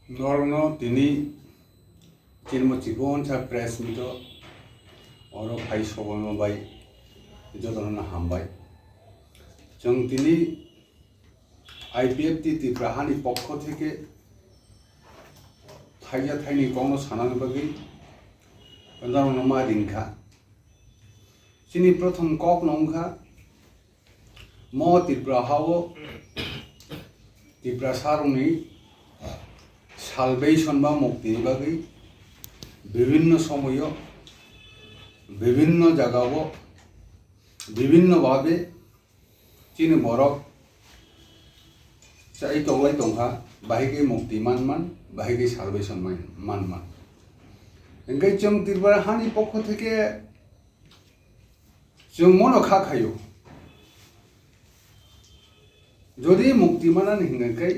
Norno tini cinmo cikon cha press mito oro pai sogono bai jodona hambai jong tini IPFT ত্রিপুরাহানি পক্ষ থেকে Thaiya tiny কোনো সানান বাকি পঞ্জাবন মা রিংখা চিনি প্রথম কক নংখা ম ত্রিপুরা হাও ত্রিপুরা সারুনি সালভেশন বা মুক্তির বাকি বিভিন্ন সময় বিভিন্ন জায়গাও বিভিন্নভাবে চিনি বরফ চাই তলাই দंखा बाहिगे मुक्ति मान बाहिगे सालभेशन मान ओंखाय जों ত্রিপুরাহানি पक्ष থেকে जों मनो खाखायो যদি মুক্তি মানান হিংখাय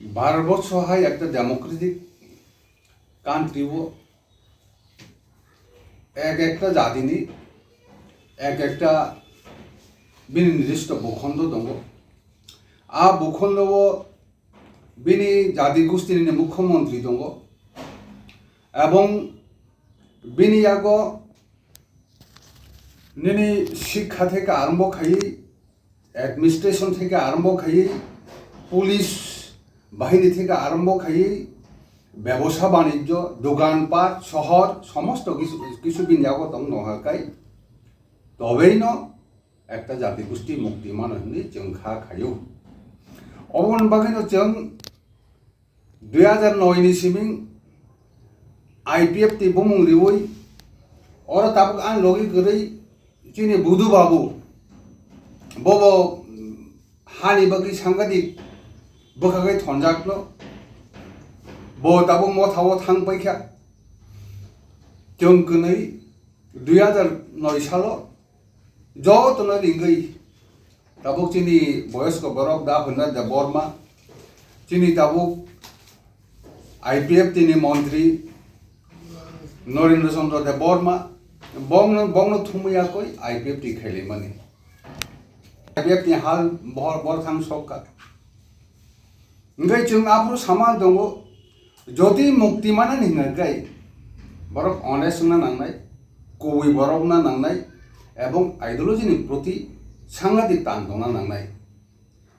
ভারতবর্ষহাय একটা ডেমোক্রেটিক কান্ট্রিও এক একটা জাতিনি এক একটা বিনির্দিষ্ট ভূখণ্ড দङ आ भूखण्डआव बिनि जाति गोष्ठीनि मुख्यमंत्री दङ एवं बिनि आगो निनि शिक्षा থেকে आरम्भ खायै एडमिनिस्ट्रेशन থেকে आरम्भ खायै पुलिस बाहिनी থেকে आरम्भ खायै व्यवसाय बाणिज्य दোকানপাট शहर समस्त किछु बिनि आगो दङ नहाकाय तबैनो একটা জাতি গোষ্ঠী मुक्ति माननि जों खाखायो अबन बागैनो जों 2009 नि सिमिं IPFT बुमुं रिवै और ताबक आन लगी गरै चिनि बुदु बाबु बबो हानि बागै सांगादिक बखागै थनजाकनो बो ताबो मथाव थांबायखा जों गनै 2009 सालो जतनो रिंगै ताबुक चिनी बयस्क बरफ दा होना दा बर्मा चिनी ताबुक IPFT नि मंत्री नरेंद्र चंद्र दे बर्मा बंगनो थुमैया कोई IPFT खेले माने IPFT हाल बर थां सकका ओंखाय जों आफुर सामान दङ जदि मुक्ति मानन हिंगाय बरफ अनेस्ट ना नांनाय कवि बरफ ना नांनाय एवं आइडियोलॉजी नि प्रति सांगादिक तानदना नांनाय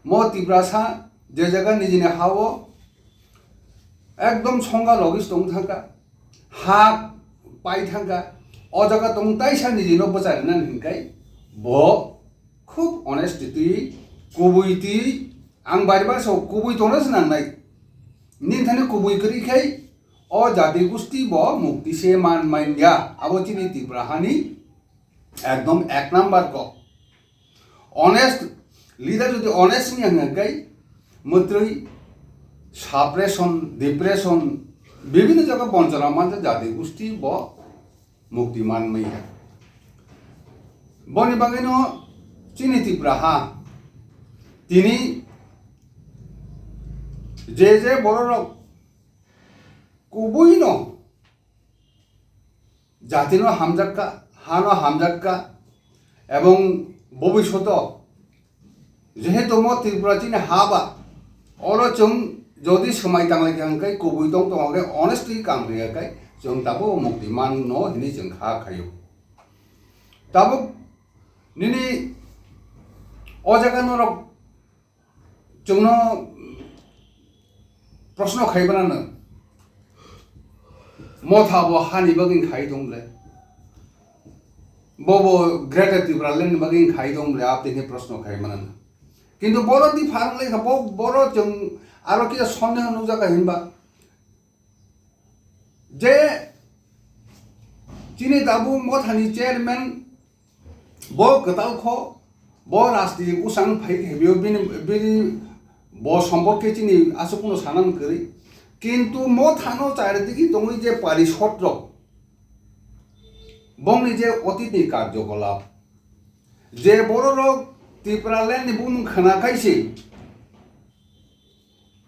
म त्रिपुरासा जे जगह निजिने हावो एकदम संगा लगिस दं थांगा हा पाइ थांगा अ जगह दं ताइसा निजिनो बचारना हिंखाय ब खूब अनेस्टिटी कुबुइति आं बारिबा सौ कुबुइ तनस नांनाय निनथाने कुबुइ करिखाय अ जाति गोष्ठी ब मुक्ति से मान माइया आबोचिनि त्रिपुराहानि एकदम एक नंबर को ऑनेस्ट लीडर जो ऑनेस्ट नहीं हंगाई मत्रई साप्रेशन डिप्रेशन विभिन्न जगह पंचना मान जाति गोष्ठी ब मुक्तिमान में है बनी बागैनो चिनी त्रिपुराहा तिनी जे बरर कुबुइनो जातिनो हामजाक्का हानो हामजाक्का एवं भविष्यत जेहेतु म त्रिपुरा चिनि हाबा और जों जदि समाय तांलायखांखाय कुबुइ दं दंखाय अनेस्टलि कामरियाखाय जों दाबो मुक्तिमान न हिनि जों खाखायो दाबो निनि अ जायगानो जोंनो प्रश्न खायबानो मथाबो हानि बागै खाय दंले बोबो ग्रेटर त्रिपुरा लैंड बागै खाय दंले आपनि प्रश्न खाय मनन किंतु बरो दि फारले खबो बरो जों आरो कि सन्देह नुजाका हिनबा जे चिनि दाबु मथानि चेयरमैन बो गतालखो बो राष्ट्रीय उसां फाइ हेबियो बिनि बो सम्पर्के चिनि आसुकुनो सानान करि किंतु मथानो चारदिकि दङै जे परिषद बंगनि जे अतीतनि कार्यकलाप जे बर' त्रिपुरा लैंड बुमुं खोनाखायसै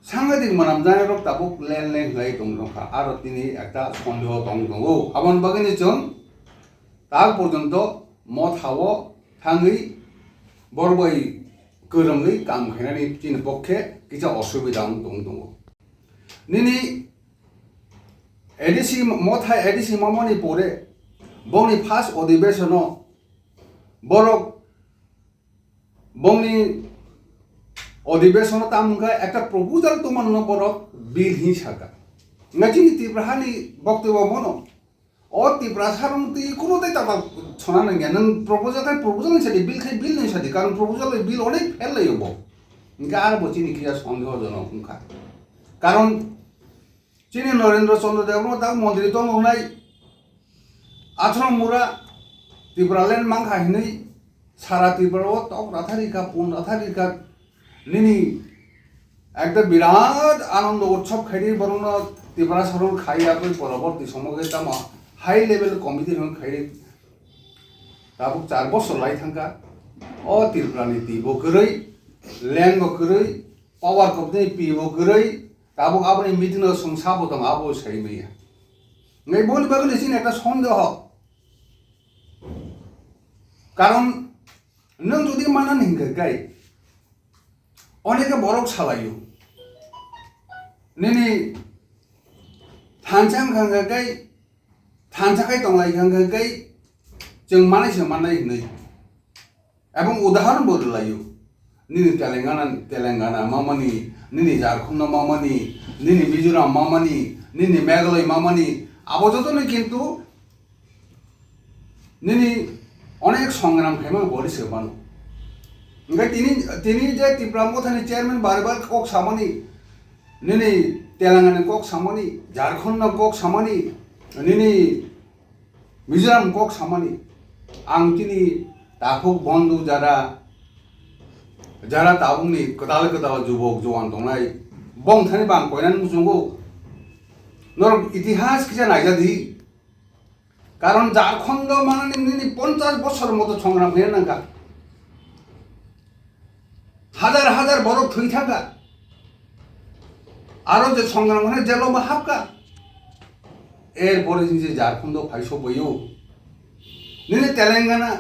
सांगादिक मानामजानाय रक दाबुक लेन लाई दंखा आरो तिनि एकटा सन्देह दंगौ आबन बागैनो जों दा पर्यन्त मथाव थाङै बरबै गोरोङै काम खायनानै जोंनि पक्षे किसा असुबिदा दङ निनि एडिसि मथाय एडिसि मामनि परे बंनि फार्स्ट अधिवेशन बरक बंनि अधिवेशन तामगा একটা প্রপোজাল তোমার বরক বিল হিসাকা ngaji tibrahani boktobo mono o tibra sarumti কোনো তাই তাবা ছনা না নং প্রপোজাল সাথে বিল খাই বিল নাই সাথে কারণ প্রপোজাল বিল অনেক ফেল লইব গার বচিনি কিয়া সন্দেহজনক মুখা কারণ চিনি নরেন্দ্র চন্দ্র দেব তা মন্দির তো নয় 18 মুরা ত্রিপুরালেন মাংখা হিनै সারা ত্রিপুরাও তক রাথারিকা পুন রাথারিকা নিনি একটা বিরাট আনন্দ উৎসব খাইনি বরং ত্রিপুরা সরল খাইয়া পরবর্তী সময়ে তামা হাই লেভেল কমিটি খাইনি তাবুক 4 বছর লাই থাকা ও ত্রিপুরানি তিবো গরৈ ল্যান্ড গরৈ পাওয়ার কপনি পিবো গরৈ তাবুক আপনি মিটিং সংসাবো দং আবো সাইমেয়া নাই বলি বাগলে সিন একটা সন্দেহ কারণ নং যদি মানান হিংগাই অনেকে বরক সালাইও নিনি থানসাং খাঙ্গাই থানসাকাই দंलाय খাঙ্গাই जों मानायसो मानाय नै এবং উদাহরণ বদলাইও নিনি তেলেঙ্গানা মামানি নিনি ঝাড়খণ্ড মামানি নিনি মিজোরাম মামানি নিনি মেঘালয় মামানি আবজতনে কিন্তু নিনি অনেক সংগ্রাম খাইমা বলিছে মানো ओंखाय তিনি যে ত্রিপুরা মথানি চেয়ারম্যান বারবার কক সামনি নিনি তেলেঙ্গানা কক সামনি ঝাড়খণ্ড কক সামনি নিনি মিজোরাম কক সামনি आं তিনি তাকুক বন্ধু যারা তাবুংনি কদাল যুবক জওয়ান দंनाय বংথানি বাং কয়নান মুজুंगौ নর ইতিহাস কিসা নাইজাদি কারণ ঝাড়খণ্ড মানে নিনি 50 বছর মতো সংগ্রাম হয়ে নাকা হাজার হাজার বরফ থই থাকা আরো যে সংগ্রাম হয় জেলবা হাবকা এরপরে যে ঝাড়খণ্ড ফাইসো বইও নিনে তেলেঙ্গানা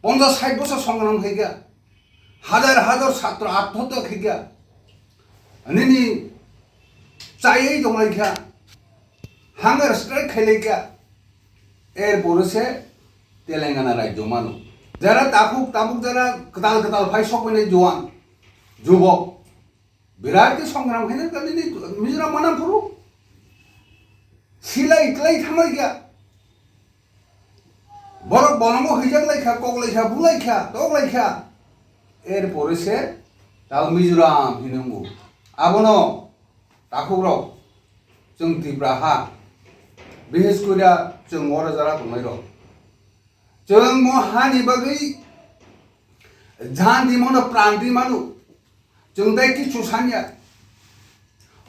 50-60 বছর সংগ্রাম হয়ে গিয়া হাজার হাজার ছাত্র আত্মহত্যা হয়ে গিয়া নিনি চাইই দंलाय গিয়া হাঙ্গার স্ট্রাইক খাইলে গিয়া এরপরে সে তেলেঙ্গানা রাজ্য মানো যারা তাবুক যারা কতাল ফাই সপনে জওয়ান যুবক বিরাট সংগ্রাম খাইনে কালিনি মিজোরাম মানাপুরু সিলাই ইতলাই থামাই গিয়া বরক বনম হইজাক লাইখা কক লাইখা বুলাইখা তক লাইখা এরপরে সে তাও মিজোরাম হিনঙ্গু আবনো তাকুরক जों ত্রিপুরা হা বিশেষ করিয়া जों মরা যারা দंलाय रक जों हानि बागै झान्ति मनो प्रान्ति मानु जों दाय किछु सानिया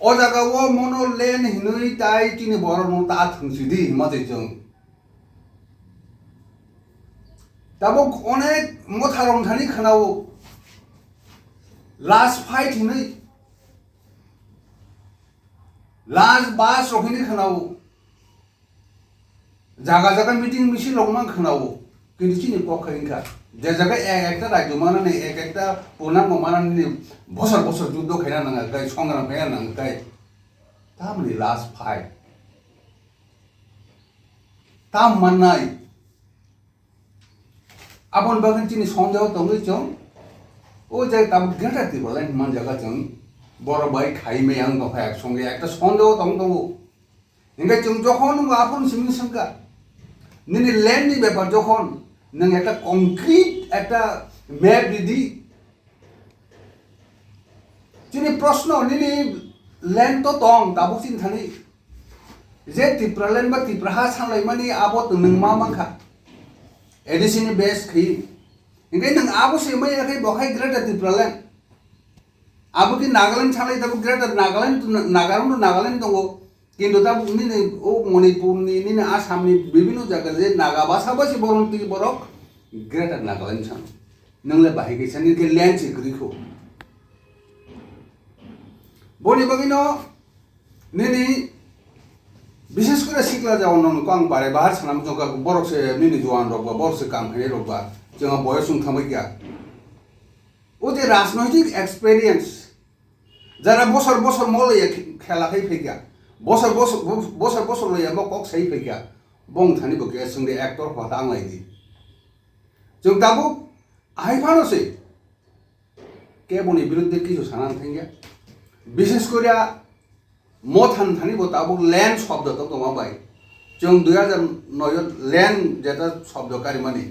ओ जागाव मनो लेन हिनै दाय तिनि बरन ता थंसिदि माजे जों दाबो अनेक मथारं थानि खोनाव लास्ट फाइट हिनै लास्ट बास रखिनि खोनाव जागा मिटिं मिছিল লংমান खोनाव কিন্তু চিনি পক্ষাইনকা যে জায়গায় একটা রাজ্য মানানে একটা পূর্ণাঙ্গ মানানে বছর বছর যুদ্ধ খাইনা নাঙা গাই সংগ্রাম খাইনা নাঙা গাই তামনি লাস্ট ফাইট তাম মাননাই আপন বাগন চিনি সন্দেহ দंलाय जों ও যে তাম গেটাতি বলাই মান জায়গা जों বড় ভাই খাইমে আং দফা একসঙ্গে একটা সন্দেহ দंदो ইংগাই जों যখন আপন সিমিং সংকা নিনি ল্যান্ড নি ব্যাপার যখন नों একটা কংক্রিট একটা ম্যাপ দিদি চিনি প্রশ্ন নিনি ল্যান্ড তো দं দাবো চিন থানি যে ত্রিপুরা ল্যান্ড বা ত্রিপুরা হা সানলাই মানি আবো नों मा माखा एडिसिनि बेस खै इंगाय नों आबो सेमै याखै बहाय ग्रेटर त्रिपुरा ल्যান্ড आबो कि नागालैंड सानलाई दाबो ग्रेटर नागालैंड दंगो কিন্তু তা নিনে ও মণিপুরনি নিনে আসামনি বিভিন্ন জায়গায় যে নাগা ভাষাভাষী বরন্তি বরক গ্রেটার নাগাল্যান্ড सान नोंलाय बाहायगैसानि के ল্যান্ড सिक्रिखौ बनि बगिनो निनि বিশেষ করে सिक्ला जावननखौ आं बारे बाहार सानाम जोंका बरकसे निनि जवान रकबा बरकसे काम खायनाय रकबा जोंहा बयस सुंखामै गैया ও যে রাজনৈতিক এক্সপেরিয়েন্স যারা বছর বছর মলইয়া খেলাখै फैया বছর বছর বছর বছর লইয়া মকক সেই फैया बं थानि बके जोंनि एक्टर हवा आंलायदि जों दाबो आहायफानोसै केबनि बिरुद्धे किछु सानानै थांगिया विशेष करिया मथान थानिबो दाबो लैंड शब्द तो दमाबाय जों 2009 लैंड जेटा शब्दकारी माने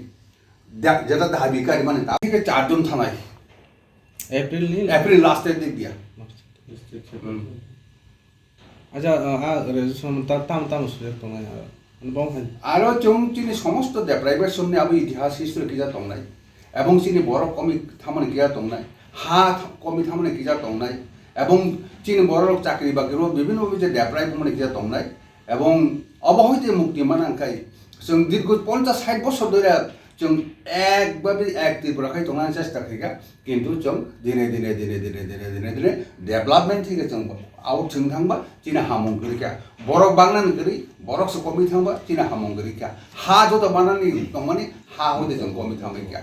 जेटा दाबिकारी माने दाबिके 4 जन थानाय एप्रिल लास्ट दिन दिया अच्छा आ रेजुलेशन ताम ताम सुले तंगाय आरो जों चिनि समस्त डेप्राइभेशन नि आबो इतिहास हिस्ट्री किजा तंनाय एबं चिनि बर कमि थामने किजा तंनाय हा कमि थामने किजा तंनाय एबं चिनि बर चाकरि बाकरि विभिन्न जे डेप्राइभ माने किजा तंनाय एबं अबहैते मुक्ति मानांखाय जों दीर्घ 50-60 बছর ধরে जों एकबाबे एक्टिभ राखाय तंनानै चेष्टा खैगा किन्तु जों दिने दिने दिने दिने दिने दिने दिने डेभलपमेन्ट थिगे जों आउट जों थांबा चिना हामं गरिका बरक बांगनान गरि बरक से कमि थांबा चिना हामं गरिका हा जत बानानि तंमानि हा होदे जों कमि थांबायका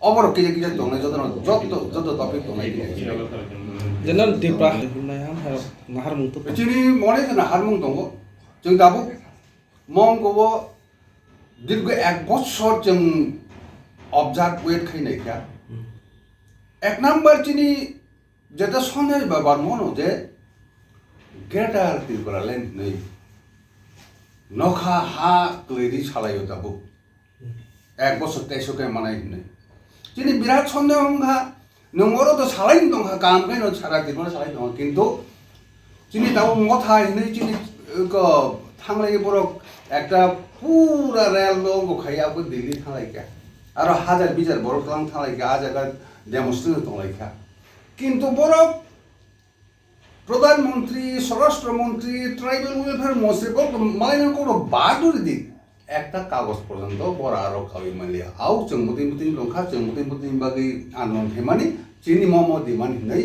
अबरक किजा किजा तंनाय जत टपिक तंनाय जनरल दिपा हुनाय हम नाहार मुंत चिनि मने जना हारमुं दङ जों दाबो मंगो दीर्घ 1 বছর जों ऑब्जर्व वेट खैनायखा एक नम्बर चिनि जेटा सन्देह बाबार मनो जे ग्रेटार त्रिपुरालेण्ड नै नखा हा क्लेरि सालायो दाबो 1 বছর 23 के मानाय नै चिनि बिराट सन्देह हमगा नंगरो तो सालाय दंहा काम कैन सारा त्रिपुरा सालाय दं किन्तु चिनि दाबो मथा नै चिनि थांलाय बरक একটা পুরা রেল লঙ্গ খাইয়াबो दिल्ली थांलायखा आरो हाजार बिजार बरक लां थांलायखा आ जायगा डेमोन्स्ट्रेशन थांलायखा किन्तु बरक प्रधानमंत्री স্বরাষ্ট্রমন্ত্রী ট্রাইবেল ওয়েলফেয়ার মন্ত্রী মালাयनो কোনো বাদুরি দিক একটা কাগজ পর্যন্ত বড় আরো খাওয়াই মালিয়া আউ जों मते मते लंखा जों मते मते बागै आनन हेमानि चिनि मम दिमानि नै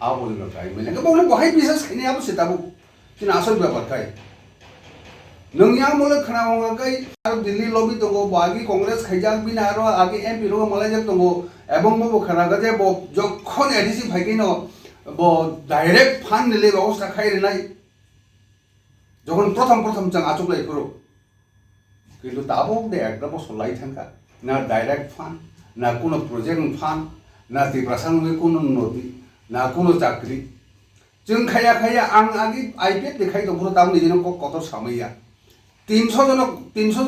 आवल लगाय माने गोबां बहाय बिसास खैनायाबो सेताबो चिन आसल ब्यापार खाय नोंया मोले खोनांगाय आरो दिल्ली लबि दङ बागि कांग्रेस खाइजाक बिना आरो आगे एमपि रो मालायजक दङ एबं मबो खोनागा जे ब जखन एडिसि फाइकिनो ब डाइरेक्ट फान्ड निले व्यवस्था खाइरेनाय যখন প্রথম जों आचुकलाय करो किन्तु दाबो दे একটা বছর লাই থাকা না ডাইরেক্ট ফান্ড না কোনো প্রজেক্ট ফান্ড না ত্রিপুরাসাंगे কোনো নদী না কোনো চাকরি जों खाया खाया आं आगे आईपीएफ देखाय दं पुरो दाम निजेनो कत सामैया 300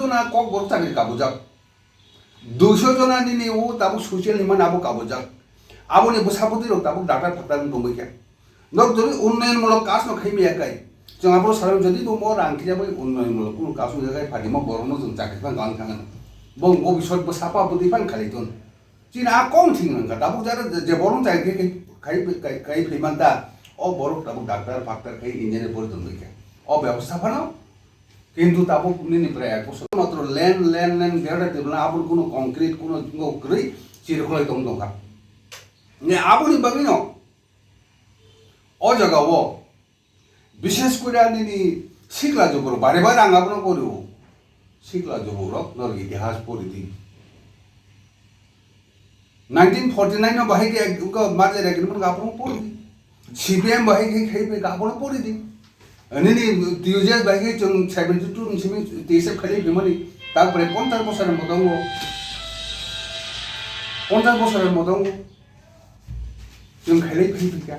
जना कक बर चाकरि काबुजाक 200 जना नि ओ दाबो ससियेल निमान आबो काबुजाक आबोनि बसापति रो दाबो डाक्टर फाक्टर दंबैया नक जदि उन्नयनमूलक काज न खैमियाकाय जों आबो सारा जदि दङ रांखियाबो उन्नयनमूलक कोनो काज नगाय फादिमा बरनो जों चाकरि फान गान थाङो बं भबिष्यत बसापा बुदि फान खालिदन चिना कम थिंगा दाबो जारा जे बरन चाकरि खाय फैमानता ओ बरक दाबो डाक्टर फाक्टर खाय इंजिनियर बर दंबैया ओ व्यवस्थापना किन्तु दाबो निनिफ्राय 1 বছর मात्र लैंड गेरडा दिबला आबो कोनो कंक्रीट कोनो ग्रै चिरखलाय दंखा ने आबोनि बागिनो ओ जगाव विशेष करे निनि सिक्ला जबर बारे बारे आंगाबो करो सिक्ला जबर नर इतिहास पढ़िदि 1949 नो बाहाय के माजे रेगन गाबो पढ़िदि सीपीएम बाहाय के खैबे गाबो पढ़िदि निनि दिउजेस बाहाय जों 72 निसिम देशे खालि बिमानि तारपरे 50 বছরের মদঙ্গ 50 বছরের মদঙ্গ जों खालि फैबिका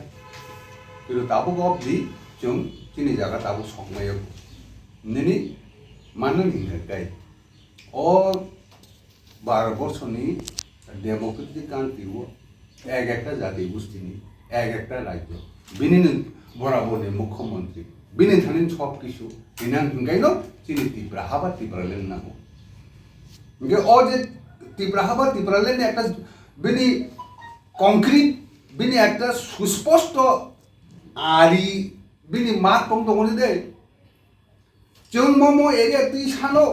किन्तु दाबो गबदि जों चिनि जागा दाबो संनायाव निनि मानो निगाय ओ 12 বছরनि डेमोक्रेटिक कान्ट्रिव एक একটা জাতি গোষ্ঠীनि एक একটা রাজ্য बिनिनो बराबरनि मुख्यमंत्री बिनि थानि सब किछु बिनान हंगायनो चिनि त्रिपुरा हाबा त्रिपुरालेण्ड नांगौ ओंगे ओ जे त्रिपुरा हाबा त्रिपुरालेण्ड একটা बिनि कंक्रीट बिनि একটা सुस्पष्ट आरि बिनि मार्क दंगनि दे जों ममो एरिया तुइ सानो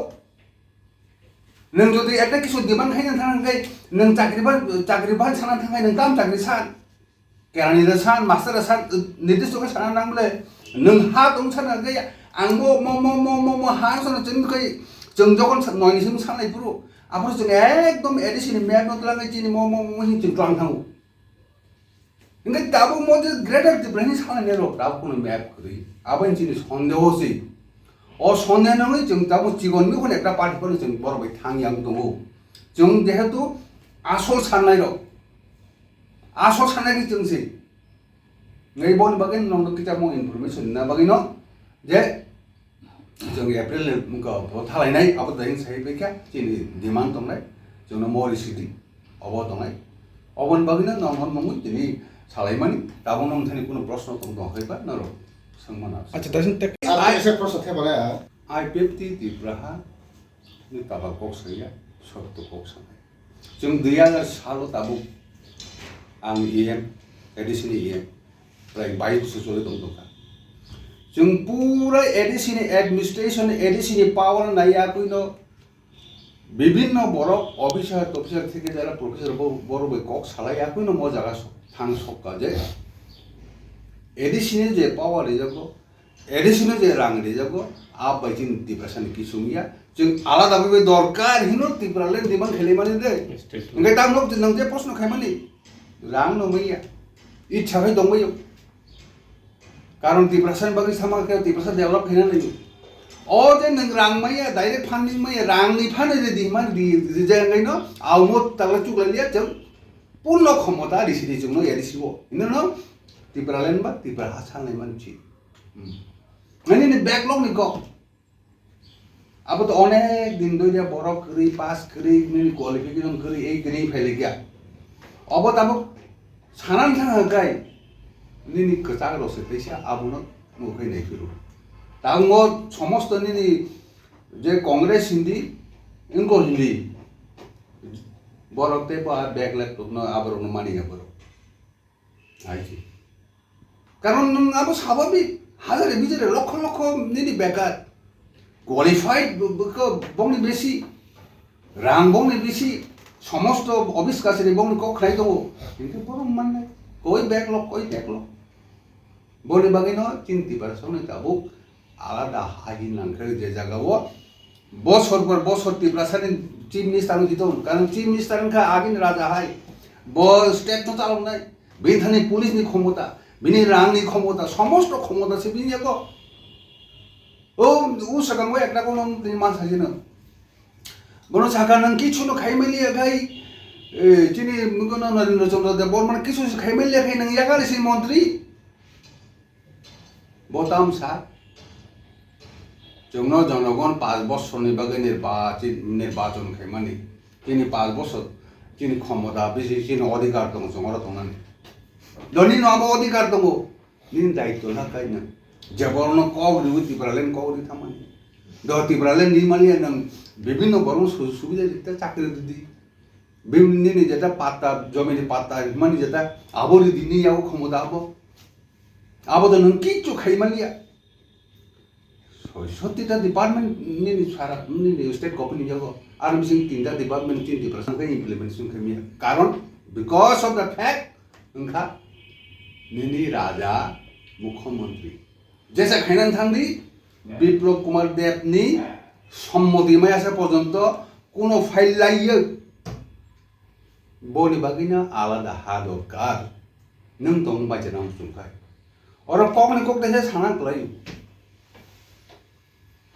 नों जदि একটা কিছু डिमान्ड खायना थानांगाय नों चाकरि बान साना थांगाय नों काम चाकरि सान केरानि सान मास्टर सान निर्दिष्ट के साना नांगले नों हा दं सानांगाय आं मो हा साना जों जखन नयनिसिम साननाय पुरो आफोर जों एकदम एडिसिनि मेप नतलाङै चिनि मो हिं जों क्लां थांगौ Enggak tabu mau je greater difference sana nero tabu kono map kiri. Apa yang jenis sondeho sih. Oh sondeho nang jeng tabu cikon mi kono ekta party kono jeng bor bai thang yang tongo. Jeng jehetu asol sanai ro. Asol sanai ki jeng sih. Ngai bon bagian nong kita mau information na bagian no. Je jeng April muka thalai nai apa dahin sai bekya jini demand tong nai. Jeng na more city. Abo tong nai. Obon bagian nong nong jini সালাইমানি তাবো নং Thani কোনো প্রশ্ন তং দং হইবা নর সংমানা আচ্ছা Taison take আর এসে প্রশ্ন থেকে বলে আই পেপতি দিব্রাহা নি তাবা কক সাইয়া সত্য কক সানাই जों 2000 তাবো आं EM एडिशन EM प्राय 22 बोसोर जले दं दंखा जों पुरा एडिशन एडमिनिस्ट्रेशन एडिशन पावर नाया कइनो বিভিন্ন বড় অফিসার অফিসার থেকে যারা প্রফেসর বড় বই কক সালাইয়া কইনো ম জায়গা थांग सकका जे एडिशनल जे पावर रिजागो एडिशनल जे रां रिजागो आप बाइजिन डिप्रेशन की सुमिया जों आलादा बे दरकार हिनो तिब्राले दिमान खेले माने दे ओंगे तां लब नों जे प्रश्न खायमानि रां न मैया इच्छा है दंबयो कारण डिप्रेशन बागै सामाके डिप्रेशन डेभलप हैना नै ओ जे नों रां मैया डाइरेक्ट फंडिंग मैया रां नि फाने जे दिमान दि जेंगैनो आवमो ताला चुगलालिया जों पूर्ण क्षमता रिसिदि जोंनो एरिसिबो इनो तिब्रालेन बा तिब्रा हासालनाय मानसि माने नि बैकलॉग नि ग अब तो अनेक दिन दोया बरक करी पास करी नि क्वालिफिकेशन करी ए करी फाइले गया अब तब सानान थाङा गाय नि कचाग रसे तैसा आबुनो मुखै नै फिरु तां म समस्त नि जे कांग्रेस हिंदी इनको हिंदी बरकते बा बैकलैग तो न आबरनो मानिया बरो आइछि कारण नों आबो स्वाभाविक हाजारे बिजरे लक्ष लक्ष निनि बेकार क्वालिफाइड बको बंनि बेसी रां बंनि बेसी समस्त अफिस काछारि बंनि को खाइ दङ किन्तु बरो माननाय कय बैकलग बनि बागैनो चिन्ति बारसोनि ताबो आलादा हागिन लांखै जे जागाव बছর পর বছর तिब्रासानि চিফ मिनिस्टार दिदों कारण चिफ मिनिस्टार का आगिन राजा हाय ब स्टेट तो चालनाय बेथानि पुलिस नि क्षमता बिनि रांनि क्षमता समस्त क्षमता से बिनियाको ओ उ सगंगो एकटा कोनो मान साजिनो बनो साका नं किछु न खाइमेलिया गाय चिनि मुगन नरेन्द्र चंद्र देव बर्मन किछु खाइमेलिया खाइ नं यागारिसि मन्त्री बोताम सा जोंनो जनगण 5 বছরनि बागै निर्वाचन खायमानि तिनि 5 বছর तिनि क्षमता बेसि तिनि अधिकार दङ जोंरा दंनानै दनि नबो अधिकार दङ निन दायित्व लाखायनो जेबरनो कवरि तिब्रालेन कवरि थामानि द तिब्रालेन निमालिया नं विभिन्न बरम सुविधा दिता चाकरि दिदि बिमनि जेटा पाता जमिनि पाता मानि जेटा आबरि दिनि याव क्षमता आबो द नं किछु खायमालिया सत्तिटा डिपार्टमेंट नि सारा नि स्टेट गभर्नमेंट जागो आरो बिसिं तीनटा डिपार्टमेंट 30% का इम्प्लीमेंटेशन खामिया कारण बिकॉज ऑफ द फैक्ट उनका निनि राजा मुख्यमंत्री जैसा खाइनान थांदी विप्लव कुमार देव नि सम्मति मायासे पर्यन्त कोनो फाइल लाइयो बनि बागिना आलादा हा दरकार नों दं बाजे नाम सुंखाय और कखनि कखनि साना गलायो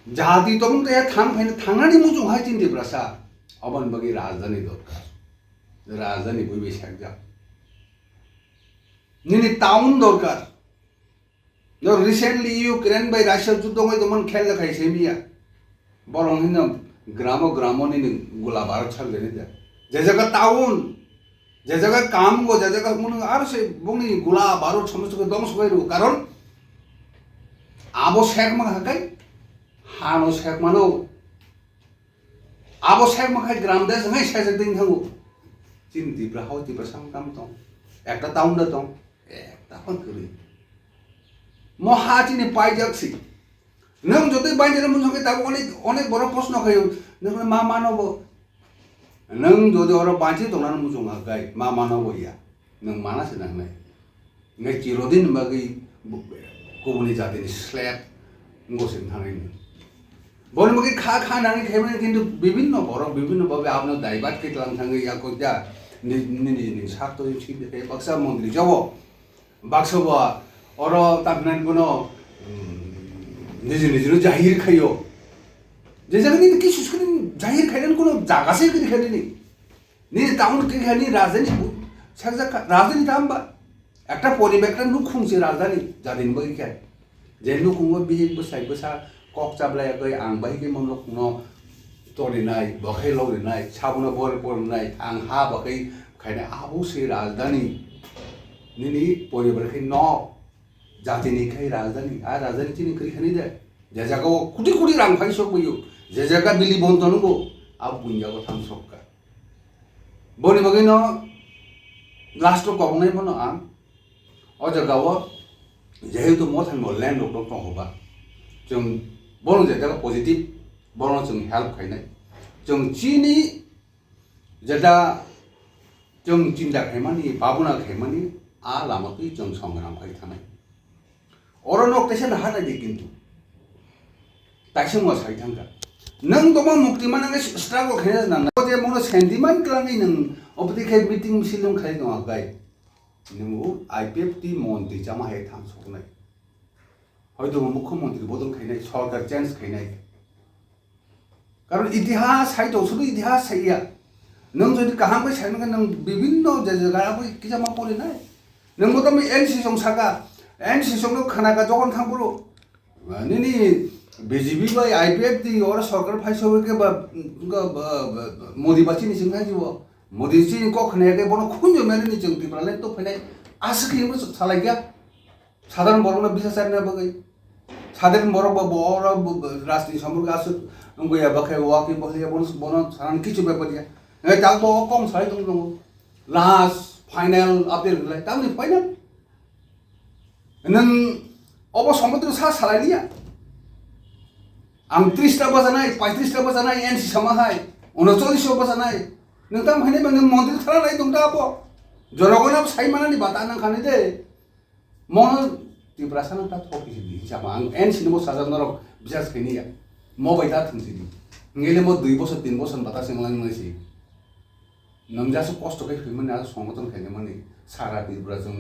जाति तो मुंग थांनानै मुजुं हाय चिन्ति ब्रासा अबन बगी राजधानी दरकार राजधानी बयबो सागजा निनि टाउन दरकार नो रिसेंटली यूक्रेन बाय राशिया युद्ध गय दमन खेल खाइसे मिया बरं हिन ग्रामनि गोला बारुद छालदेने दे जे जगह टाउन जे जगह काम गो जे जगह मुन आरो से बंनि गोला बारुद समस्त ध्वंस गयरु कारण आबो शेख मा हाकाय हानो शेख मानो आबो शेख माखाय ग्राम देश है साइज दिन थांगो चिन्ति ब्राहाव तिब्रा सांगाम दं एकटा टाउन दं एकटा फनकरि महाचिनि पाइजाक्सि नों जदि बायजेर मुनसके ताबो अनेक बड़ प्रश्न खायो नों मा मानब नों जदि अर बांचि दंनानै मुजुङा गाय मा मानब या नों मानासि नांनाय नै चिरदिन बागै गुबुननि जातिनि स्लेब गसिन थानायनि बलमुखी खा नांगै खायमाने किन्तु विभिन्न भावे आपनो दायबाद के लांग थाङै याको जा निनि स्वार्थ सिबिथाय बाक्सा मन्दिर जब 박서봐 어러 답는 거노 निजी जाहिर खायो जेजागनि कि सुस्कनि जाहिर खायन कोनो जागासे करि खायनि नि टाउन के खायनि राजधानी सागजा राजधानी थामबा একটা পরিবেকটা নুখুংছে রাজধানী জাদিন বই খায় যে নুখুংবো বিহিক বসাই বসা কক চাবলায়াखै आं बाहिके मनलो कुनो तोरिनाय बखै लौरिनाय साबुना बर बरनाय आं हा बखै खायना आबुसे राजधानी निनि परिबरखै न जातिनि खाय राजधानी आ राजधानी चिनि खै खानि दे जे जागाव कुटी कुटी रां फाइसो बयो जे जागा बिलि बन्तनको आ बुन्यागो थामसक्का बनि बगै न लास्ट कबंनाय बनो आं अ जागाव जेहेतु मथान लैंड लक दंबा जों बनो जे जागा पजिटिभ बनो जों हेल्प खायनाय जों चिनि जेदा जों चिन्ता खायमानि बाबुना खायमानि आ लामाखै जों संग्राम खाय थानाय अरनक तेसन हानाय किन्तु ताइसंवा साइ थांगा नों दमा मुक्ति मानगे स्ट्रागल खायना नांना जे मनो सेन्टिमेन्ट क्लानि नों अबति खाय मीटिंग सिलुं खाय दङ गाय नों आईपीएफ टी मन्त्रि जामा हे थां सकनाय हयतो मुख्यमंत्री बदल खायनाय सरकार चेंज खायनाय कारण इतिहास साहित्य सुदु इतिहास साइया नों जदि काहां बै साइनगा नों विभिन्न जगायाबो किजामा पलिनाय नों मदम एनसी संसागा एनसी संनो खानागा जगन थांबरो निनि बीजेपी बाय आईपीएफ दी और सरकार फाइसो के बा मोदी बाची नि सिंगा जिवो मोदी जी को खने के बनो खुंजो मेले नि जों तिब्राले तो फैनाय आसखि मो सालाय गया साधारण बरनो बिसास जाना बगै साधारण बरब बर राजनीति सम्पर्क आसु गया बखे वाकि बखलिया बनो सारान किछु बेपरिया ए ताबो कम साइ दङ लास्ट फाइनल अपडेट लाय तामनि फाइनल नों अब समुद्र सा सालायनिया आं 30 टा बजानाय 35 टा बजानाय एनसी समाहाय 39 बजानाय नोंथां फाइने नों मन्दिर थारानाय दं दाबो जनगणना साइमानानि बाता नों खाने दे मन तिब्रासाना ता थपिसि दि जामा आं एनसी नो साजानर बिसास खैनिया मबाइ दा थुंसि दि ngeले म 2 बছर 3 बছर बाता सिंगलां नसि नों जासो कष्ट कै खैमन आ संगठन खैने माने सारा तिब्रा जों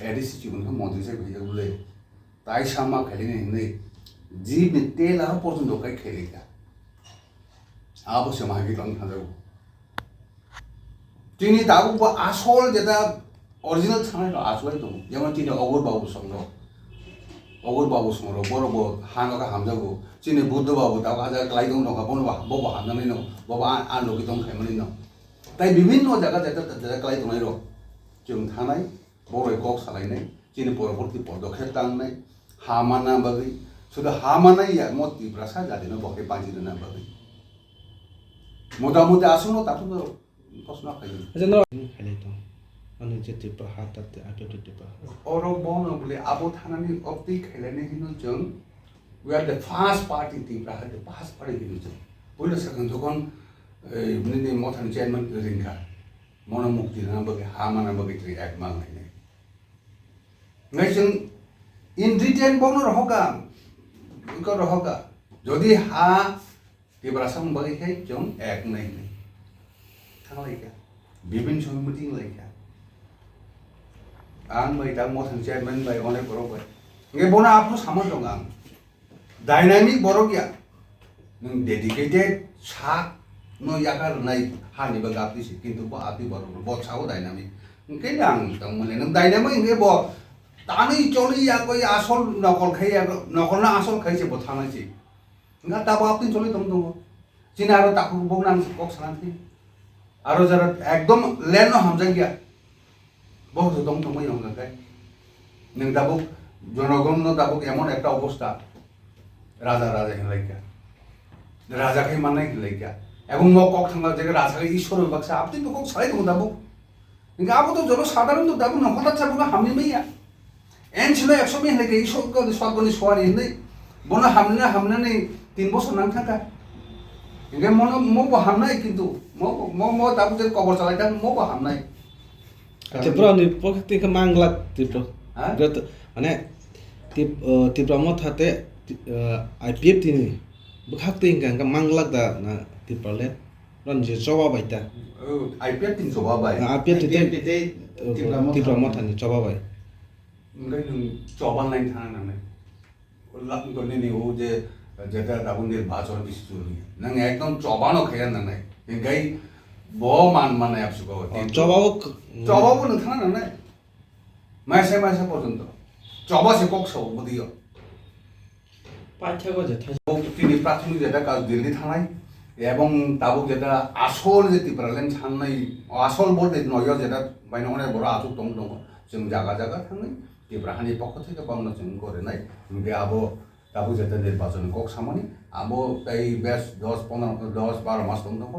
एडिसि जीवन मन्दिर साइ भइया बुले ताइ सामा खैलिने नै जी तेल आरो पर्यन्त काय खेलेगा आबो समागे लं थाजौ तिनी दाबो आसल जेदा ओरिजिनल थानाय आसलै दं जेमन तिनी अगर बाबु संग बरबो हांगा हामजागो तिनी बुद्ध बाबु दाबो आजा क्लाइ दं दंगा बनबा बबो हामनानै न बबो आन लोगि दं खायमानि न ताइ विभिन्न जागा जेदा क्लाइ दंनाय र जों थानाय बरय कक सालायनाय तिनी परबर्ती पदक्षेप तांनाय हामाना बागै सुdah hamana ya moti berasa jadi no pakai panji dan bagai mudah-mudah asuno tapi no kosna kayu aja no kali itu anu jadi perhatian ada di bawah orang bono boleh abu thanani opti khelane hino jeng we are the first party ti praha the first party hino jeng boleh sekarang jokon ini motan chairman ringka mono mukti na bagai hamana bagai tri ek mang ini ngai jeng in return bono rohoga इको रहगा जदि हा तिब्रासा बागै खाय जों एक नै थांलायगा विभिन्न समिति लायगा आं मै दा मथन चेयरमैन बाय अनेक बरबाय नगे बना आपनो सामन दं आं डायनामिक बरगिया नों डेडिकेटेड सा नो यागार नाय हानि बा गापिसि किन्तु बा आपि बरब बचाव डायनामिक नगे आं दं माने नों डायनामिक नगे ब तानै चोली या कोई आसल नकल खाय नकल ना आसल खायसे बथानासि nga ताबो आपनि चोली दं दं चिना आरो ताकु बगनां कक सानासि आरो जरा एकदम लेन हामजा गया बहुत दं दं मै हंगा गाय नों दाबो जनगण न दाबो एमन एकटा अवस्था राजा हिलाइका राजा खाय माननाय हिलाइका এবং म कक थांगा जे राजा खाय ईश्वर बाक्सा आपनि तो कक सालाय दं दाबो nga आबो तो जन साधारण तो दाबो नखता छाबो हामनि मैया एनसिनो 100 मिन लेके इसोरको स्वागतनि सवारी नै बनो हामनानै 3 बছर नां थाका इंगे मनो मबो हामनाय किन्तु म दाबो जे कबर चलायदा मबो हामनाय तिब्रा नि पखति के मांगलाक तिब्रा गत माने तिब्रा म थाते आईपीएफ तिनि बखाक्ति इंगा मांगलाक दा ना तिब्राले रन जे जवा बायता आईपीएफ तिन जवा बाय आईपीएफ तिब्रा म थानि जवा बाय ओंखाय नों जबानलाइन थाना नांनाय लाखनि ও যে যেটা দাবুন নির্বাচন ইস্যু নং একদম জবানো খেয়ান নাंनाय ओंखाय ব মান মানে আপসুকো জবাবও জবাবও नोंथाङा नांनाय মাসে মাসে পর্যন্ত জবাসে ককসাও বদিও পাঠ্যক যেটা তিনি প্রাথমিক যেটা কাজ দিল্লি থানায় এবং তাবুক যেটা আসল যে ত্রিপুরালেण्ड সান্নাय আসল বলতে নয় যেটা বাইরে অনেক বড় আজব দं दङ जों জায়গা জায়গা थाङै ত্রিপুরাহানি পক্ষ থেকে বাংলা जों করেনাय ओमफ्राय আবো তাবুক যেটা নির্বাচন কক সামানি আবো এই বেশ 10-12 মাস দं दङ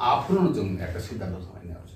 আফুরনো जों একটা সিদ্ধান্ত থামাইনি আছে